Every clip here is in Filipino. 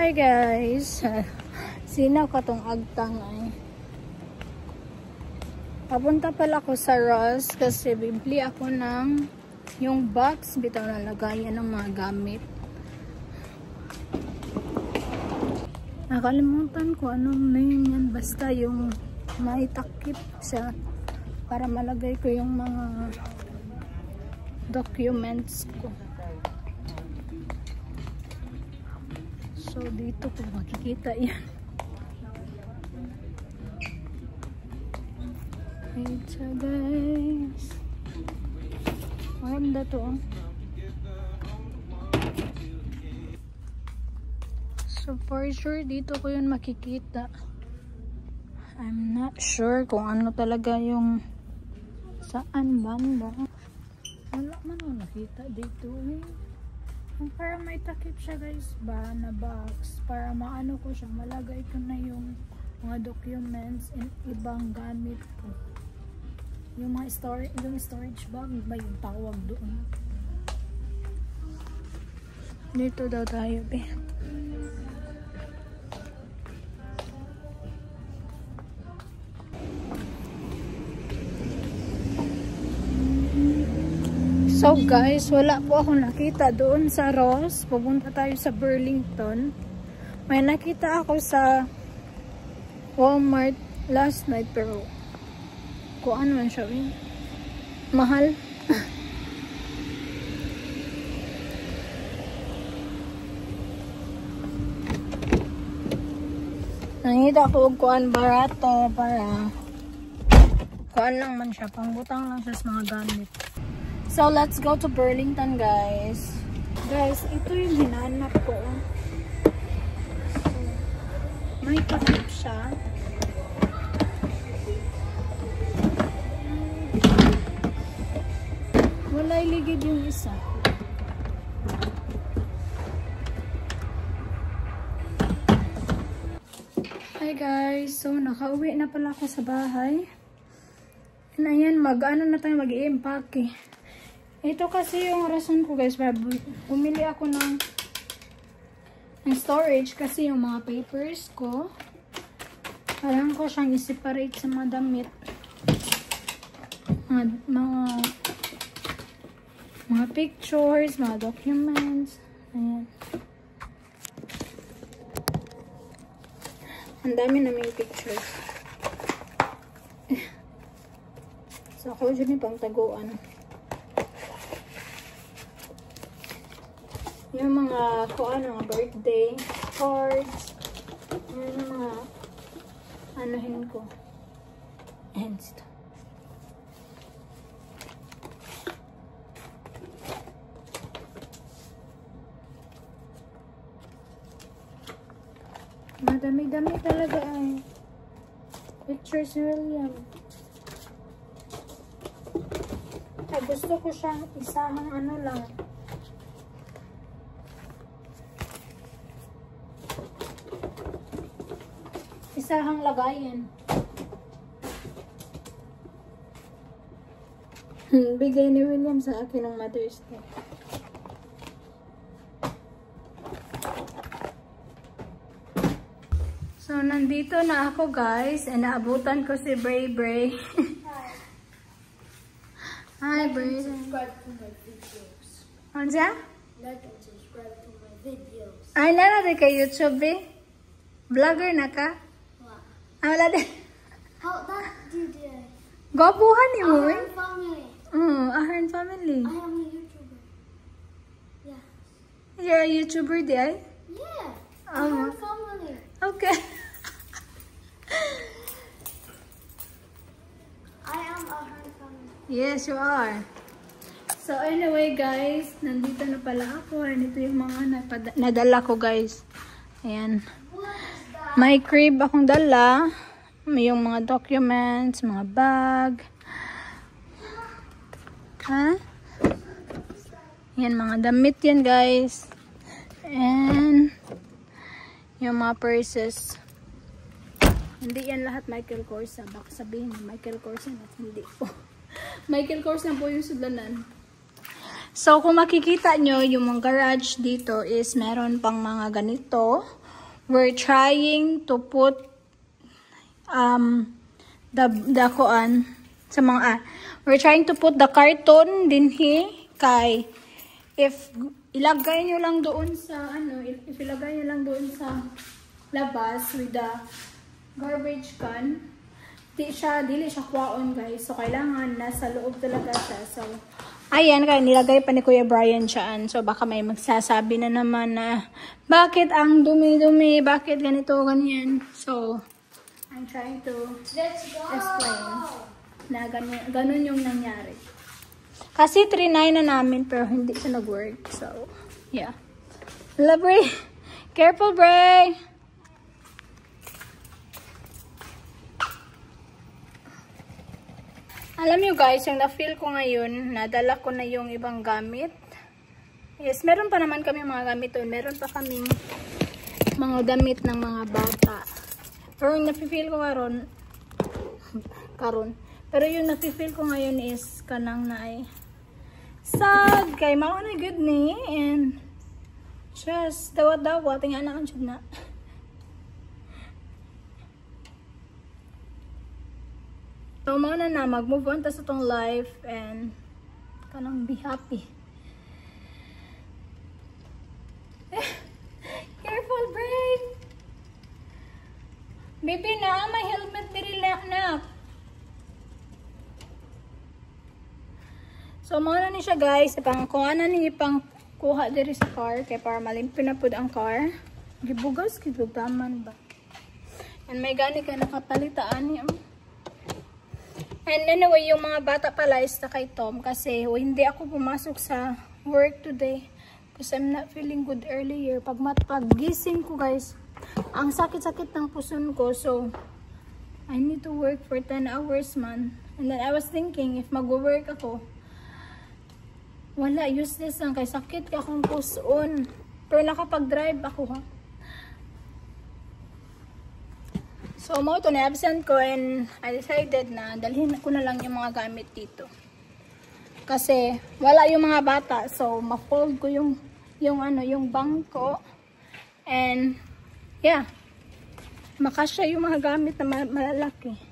Hi guys. Sino ka tong agtang ay? Papunta pala ako sa Ross kasi bibili ako ng yung box bitaw na lagayan ng mga gamit. Nakalimutan ko anong name yan, basta yung maitakip siya para malagay ko yung mga documents ko. So dito ko makikita yan. Wait siya guys. Maganda to. So for sure dito ko yun makikita. I'm not sure kung ano talaga yung saan banda. Wala man ako nakita dito eh. Para may takip siya guys ba na box para maano ko siya, malagay ko na yung mga documents and ibang gamit ko. Yung mga storage bag ba yung tawag doon. Dito daw tayo be. So guys, wala po ako nakita doon sa Ross. Pupunta tayo sa Burlington. May nakita ako sa Walmart last night pero kung ano man siya eh. Mahal. Nakita ko kuan barato para kuan lang man siya. Pangbutang lang siya sa mga gamit. So, let's go to Burlington, guys. Guys, ito yung hinanap ko. So, may takip siya. Wala iligid yung isa. Hi, guys. So, nakauwi na pala ako sa bahay. And ayan, mag-ano na tayo, mag-i-empake. Ito kasi yung rason ko guys, bumili ako ng storage kasi yung mga papers ko kailangan ko siyang i-separate sa mga damit, mga pictures, mga documents. Ayan, ang dami naming pictures. So ako dyan yung pang taguan. Yung mga kung ano, birthday cards, yung mga anuhin ko. And ito. Madami-dami talaga ay pictures ni William. Ay, gusto ko siyang isahang ano lang. Isahang lagayan. Bigay ni William sa akin ng Mother's Day. So, nandito na ako guys. And naabutan ko si Bray Bray. Hi Bray. Subscribe to my videos. Ano siya? Like and subscribe to my videos. Ay, nanaday ka YouTube eh. Vlogger na ka? Wala din. How that did it? Gwapuhan ni mo eh. Ahern family. Ahern family. I am a YouTuber. Yeah. You're a YouTuber di ay? Yeah. Oh. Ahern family. Okay. I am Ahern family. Yes, you are. So anyway guys, nandito na pala ako. And ito yung mga nadala ko guys. Ayan. May crib akong dala. May yung mga documents, mga bag. Ha? Yan, mga damit yan guys. And yung mga purses. Hindi yan lahat Michael Kors. Baka sabihin Michael Kors yan at hindi po. Michael Kors na po yung sudlanan. So, kung makikita nyo, yung mga garage dito is meron pang mga ganito. we're trying to put the kuan sa mga we're trying to put the carton dinhi kay if ilagay nyo lang doon sa if ilagay nyo lang doon sa labas with the garbage can, dili siya kwaon guys. So kailangan nasa loob talaga siya. So ayan, kaya nilagay pa ni Kuya Brian siyan. So baka may magsasabi na naman na bakit ang dumi-dumi, bakit ganito, ganyan. So I'm trying to explain na ganun yung nangyari. Kasi trinay na namin pero hindi siya nag-work. So yeah. Bray, careful Bray. Alam nyo guys, yung na-feel ko ngayon, nadala ko na yung ibang gamit. Yes, meron pa naman kami mga gamit doon. Meron pa kaming mga damit ng mga bata. Pero yung na-feel ko pero yung na-feel ko ngayon is kanang na ay sad kay mao na good ni and just dawat-dawat tingnan na ang na. So, muna na, mag-move on ta sa tong life and kanang be happy. Careful, Bray! Baby na, may helmet diri na. So, muna ni siya guys. Kung ano ni ipang kuha diri sa car, kaya para malimpyo na po ang car. Gibugas, gibugaman ba? And may gani ka nakapalitaan niya. And anyway, yung mga bata pala is na kay Tom kasi hindi ako pumasok sa work today because I'm not feeling good earlier. Pag-gising ko guys, ang sakit-sakit ng puson ko. So, I need to work for 10 hours man. And then I was thinking, if mag-work ako, wala, useless lang kay sakit ka akong puson. Pero nakapag-drive ako ha. So, mo ito na-absent ko and I decided na dalhin ko na lang yung mga gamit dito. Kasi wala yung mga bata. So, ma-fold ko yung bangko. And, yeah. Makasya yung mga gamit na malalaki.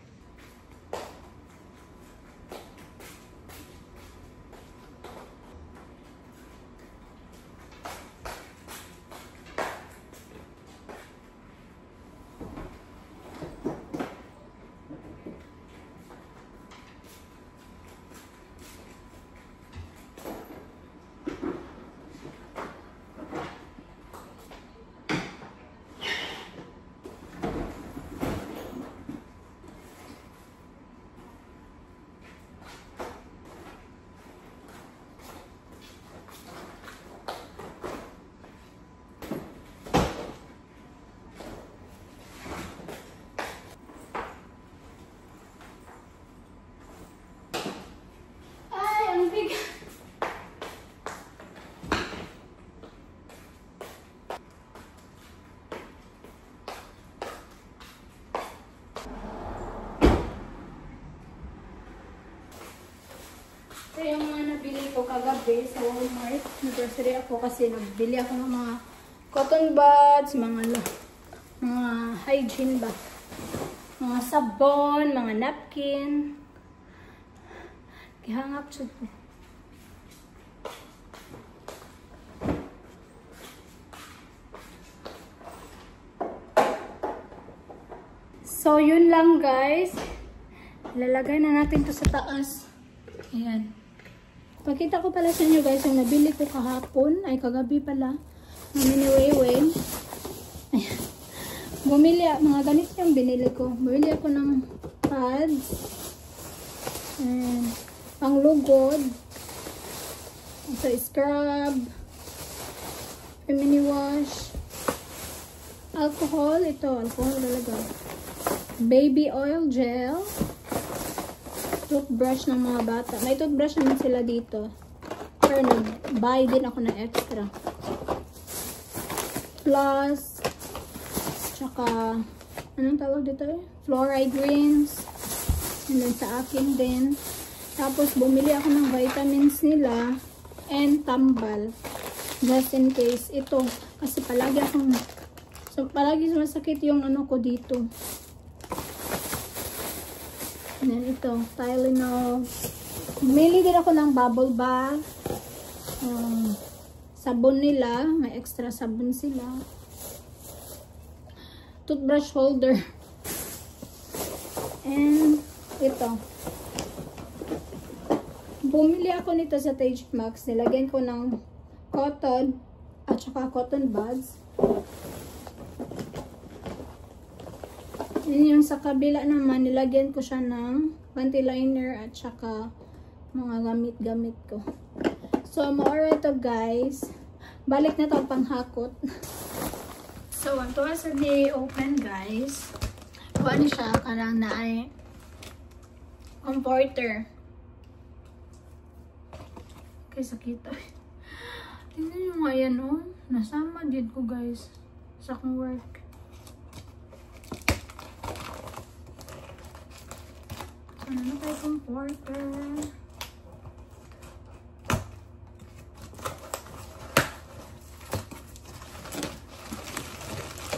Ito yung mga nabili ko kagabi sa Walmart. Nag-grocery ako kasi nagbili ako ng mga cotton buds, mga hygiene ba. Mga sabon, mga napkin. Gihangap siya po. So, yun lang guys. Lalagay na natin to sa taas. Ayan. Pakita ko pala sa inyo guys yung nabili ko kahapon. Ay, kagabi pala. Ang mini-way-way. Ayan. Bumili, mga ganito yung binili ko. Bumili ako ng pads. Ayan. Panglugod. So, scrub. Mini wash. Alcohol. Ito, alcohol talaga. Baby oil gel. Toothbrush ng mga bata. May toothbrush naman sila dito. Pero nag-buy din ako ng extra. Plus, tsaka, anong tawag dito eh? Fluoride greens. And then sa akin din. Tapos, bumili ako ng vitamins nila. And tambal. Just in case. Ito. Kasi palagi akong So, palagi masakit yung ano ko dito. And then ito, Tylenol. Bumili din ako ng bubble bath. Sabon nila. May extra sabon sila. Toothbrush holder. And ito. Bumili ako nito sa Tage Max. Nilagyan ko ng cotton at saka cotton buds. Yun yung sa kabila naman, nilagyan ko siya ng panty liner at saka mga gamit-gamit ko. So, maura ito guys. Balik na to panghakot. So, ang tuwa sa day open guys. Kuha niya siya karang na ay comforter. Okay, sakita. Tingnan nyo nga yan, oh. Nasama din ko guys sa akong work. Ano na tayo comforter?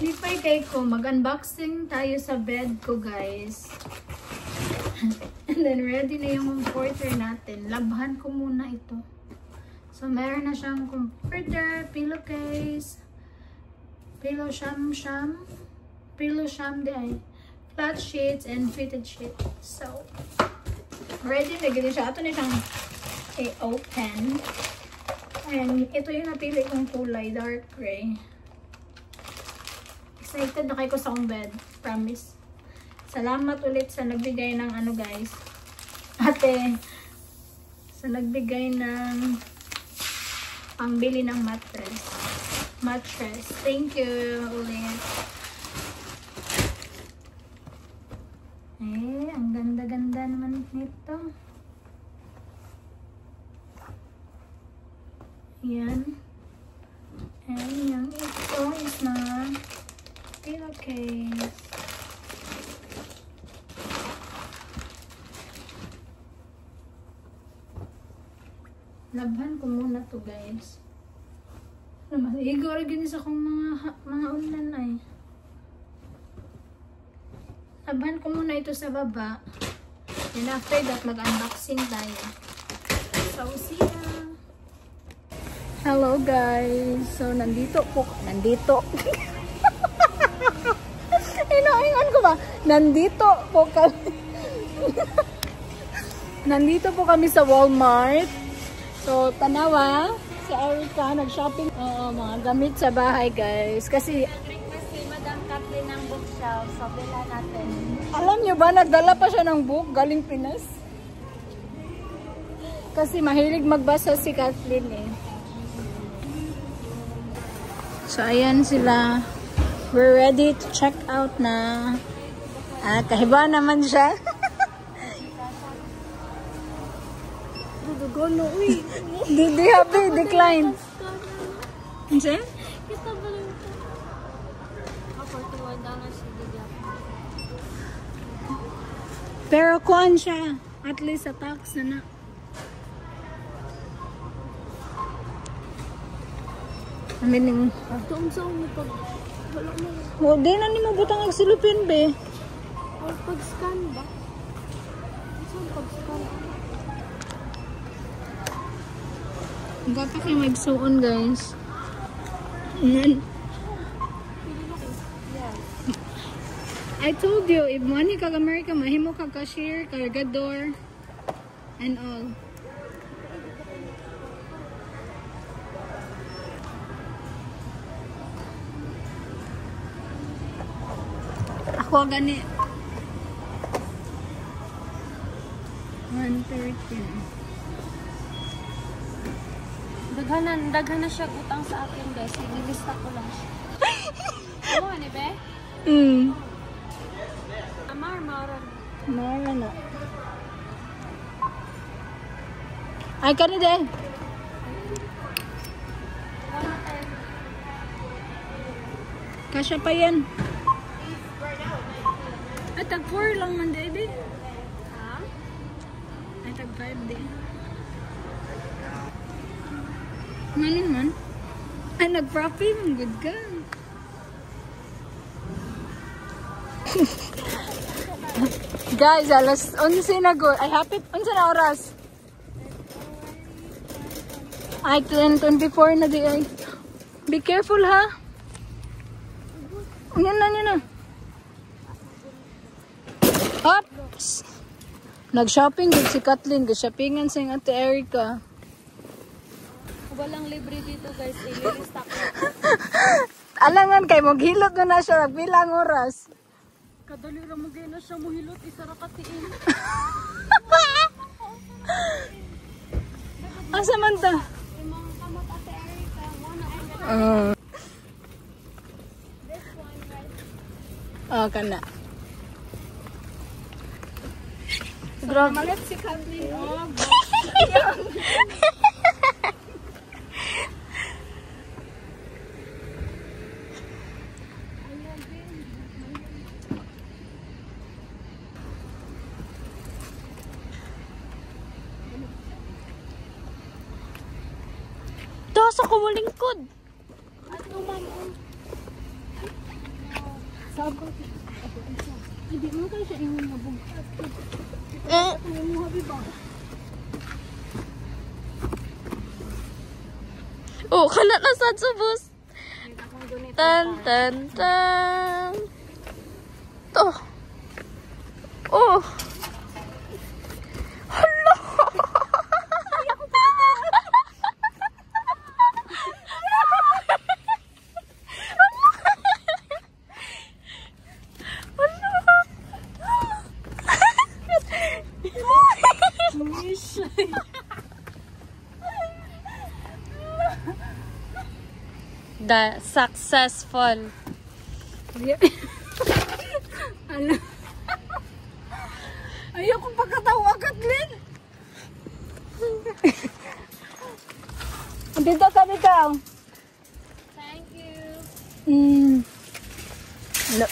Lipay kay ko, mag-unboxing tayo sa bed ko guys. And then ready na yung comforter natin. Labhan ko muna ito. So meron na siyang comforter, pillowcase, pillow sham, di ay, flat sheets, and fitted sheets. So, ready na gini siya. Ito na siyang i-open. And ito yung napili kong kulay, dark gray. Excited na kayo ko sa akong bed. Promise. Salamat ulit sa nagbigay ng ano guys. Ate. Sa nagbigay ng pangbili ng mattress. Thank you ulit. Ang ganda-ganda naman nito. Yan. And yung ito is na pillowcase. Labhan ko muna to guys. Maligo rin gini sa akong mga ulan ay. Labhan ko muna ito sa baba. And after that, mag-unboxing tayo. So, see ya! Hello guys! So, nandito po. Inaingan ko ba? Nandito po kami sa Walmart. So, tanawa. Si Erica, nag-shopping. Mga gamit sa bahay guys. Kasi Madam Kathleen ng bookshelf. So, bila natin. Alam nyo ba, nagdala pa siya ng book galing Pinas? Kasi mahilig magbasa si Kathleen eh. So, ayan sila. We're ready to check out na. Kahiba naman siya. Dudugono, uy. Di happy, decline. Ano? Pero kuhan siya. At least sa tax na. Amining. Tuong-tuong mo pag... Di na ni mo butang agsilupin, be. Or pag-scan ba? Saan pag-scan? Gata kayo magsuon, guys. I told you, if money kag America, mahimo kag cashier, cargador, and all. Ako gani. 130. Daghan na siya utang sa akin, guys. Nilista ko lang siya. Ano, ano, be? Mara na. Ay, ka na din. Kasya pa yan. Ay, tag 4 lang man, baby. Ay, tag 5 din. Manin man. Ay, nag-profi. Good ka. Guys, alas 11 na go. Ay, hapit. 11 na oras. Ay, 10:24 na di ay. Be careful, ha? Yan na. Oops! Nag-shopping din si Kathleen. Ga-shoppingan sa yung Ate Erica. Walang libre dito guys. Ililista ko. Alangan kay maghilot na siya. Bilang oras. Kadali ra mo na siya mohilot. Isa ra katiin. Asa man ta? Imong kamot Ate Erica. This one right. Oh, kana. Grabe. Malit si Kathleen. Oh, Sa kumulingkod. Ato man. Sabot. Hindi mo kayo siya ingon na bugtas. Ano mo habi ba? Oh, kana na sa subos. Tan. To. Oh. Hala. The successful. Ano? Ayoko pagkatawa, Kathleen. Dito kami ka. Thank you. Hello.